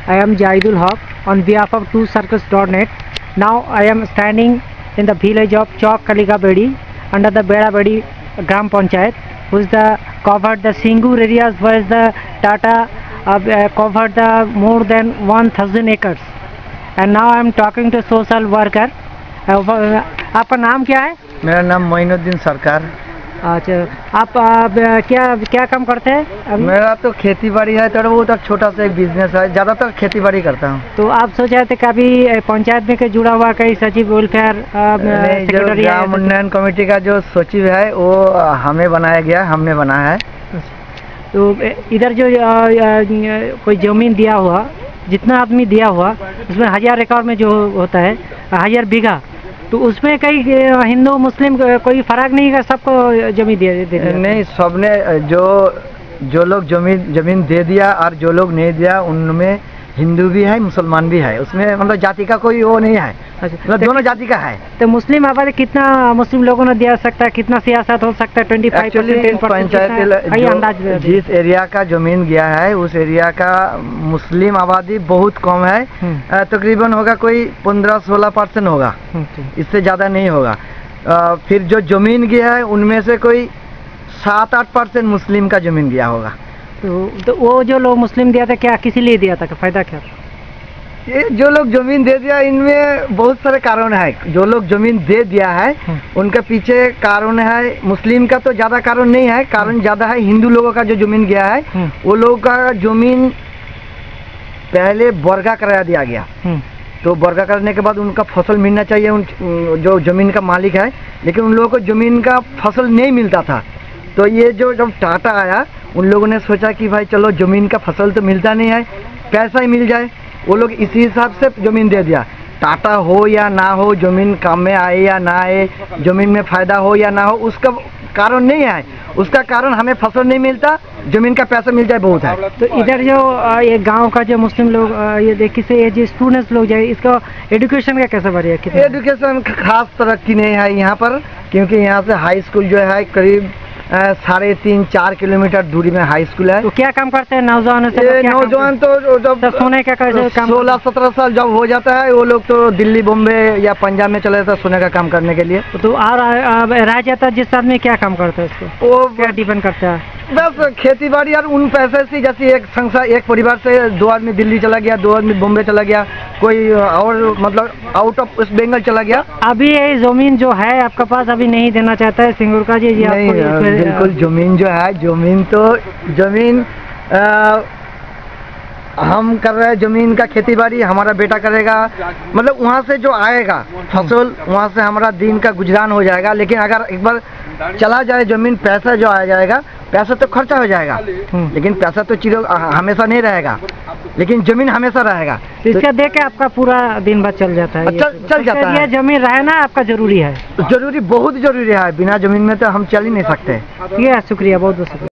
I am Jahidul Haq on behalf of 2circus.net. Now I am standing in the village of Chowk Kalika Bedi under the Beda Bedi Gram Panchayat, who's covered the Singur areas where the Tata covered the more than 1000 acres. And now I am talking to social worker. आपका नाम क्या है? मेरा नाम मोइनुद्दीन सरकार। अच्छा, आप क्या काम करते हैं? मेरा तो खेती बाड़ी है, थोड़ा बहुत छोटा सा एक बिजनेस है, ज़्यादातर खेती बाड़ी करता हूँ। तो आप सोच रहे थे कभी पंचायत में जुड़ा हुआ कहीं सचिव वेलफेयर सेक्रेटरी? ग्राम उन्नयन कमेटी का जो सचिव है वो हमें बनाया गया, हमने बनाया है। तो इधर जो कोई जमीन दिया हुआ, जितना आदमी दिया हुआ उसमें 1000 एकड़ में जो होता है 1000 बीघा, तो उसमें कई हिंदू मुस्लिम कोई फर्क नहीं है, सबको जमीन दे नहीं, सबने जो लोग जमीन दे दिया और जो लोग नहीं दिया उनमें हिंदू भी है, मुसलमान भी है, उसमें मतलब जाति का कोई वो नहीं है। अच्छा, मतलब दोनों जाति का है। तो मुस्लिम आबादी कितना मुस्लिम लोगों ने दिया सकता है, कितना सियासत हो सकता है? 25% पंचायत जिस एरिया का जमीन गया है उस एरिया का मुस्लिम आबादी बहुत कम है, तकरीबन होगा कोई 15-16% होगा, इससे ज़्यादा नहीं होगा। फिर जो जमीन गया है उनमें से कोई 7-8% मुस्लिम का जमीन गया होगा। तो वो जो लोग मुस्लिम दिया था, क्या किसी लिए दिया था, फायदा क्या? ये जो लोग जमीन दे दिया इनमें बहुत सारे कारण है। जो लोग जमीन दे दिया है उनके पीछे कारण है, मुस्लिम का तो ज़्यादा कारण नहीं है, कारण ज़्यादा है हिंदू लोगों का जो जमीन गया है वो लोगों का जमीन पहले वर्गा करा दिया गया। तो वर्गा करने के बाद उनका फसल मिलना चाहिए, उन जो जमीन का मालिक है, लेकिन उन लोगों को जमीन का फसल नहीं मिलता था। तो ये जब टाटा आया उन लोगों ने सोचा कि भाई चलो जमीन का फसल तो मिलता नहीं है, पैसा ही मिल जाए, वो लोग इसी हिसाब से जमीन दे दिया। टाटा हो या ना हो, जमीन काम में आए या ना आए, जमीन में फ़ायदा हो या ना हो, उसका कारण नहीं है, उसका कारण हमें फसल नहीं मिलता, जमीन का पैसा मिल जाए बहुत है। तो इधर जो ये गांव का जो मुस्लिम लोग ये देखिए से ये जो स्टूडेंट्स लोग जाए, इसका एजुकेशन का कैसा बढ़िया? एजुकेशन खास तरक्की नहीं है यहाँ पर, क्योंकि यहाँ से हाई स्कूल जो है करीब 3.5-4 किलोमीटर दूरी में हाई स्कूल है। तो क्या काम करते हैं नौजवान? नौजवान तो जब सोने का 16-17 साल जब हो जाता है वो लोग तो दिल्ली, बॉम्बे या पंजाब में चले जाता है सोने का काम करने के लिए। तो और रह जाता है जिस आदमी क्या काम करता है उसको, वो क्या डिपेंड करता है? बस खेती बाड़ी और उन पैसे से, जैसे एक संसार एक परिवार से 2 आदमी दिल्ली चला गया, 2 आदमी बॉम्बे चला गया, कोई और मतलब आउट ऑफ वेस्ट बंगाल चला गया। अभी ये जमीन जो है आपके पास अभी नहीं देना चाहता है सिंगूर का जी? नहीं, बिल्कुल जमीन जो है, जमीन हम कर रहे हैं, जमीन का खेती बाड़ी हमारा बेटा करेगा, मतलब वहाँ से जो आएगा फसल वहाँ से हमारा दिन का गुजरान हो जाएगा। लेकिन अगर एक बार चला जाए जमीन, पैसा जो आ जाएगा, पैसा तो खर्चा हो जाएगा, लेकिन पैसा तो हमेशा नहीं रहेगा, लेकिन जमीन हमेशा रहेगा। इसका देख के आपका पूरा दिन भर चल जाता है? चल जाता है। ये जमीन रहना आपका जरूरी है? जरूरी, बहुत जरूरी है, बिना जमीन में तो हम चल ही नहीं सकते। ठीक है, शुक्रिया, बहुत बहुत शुक्रिया।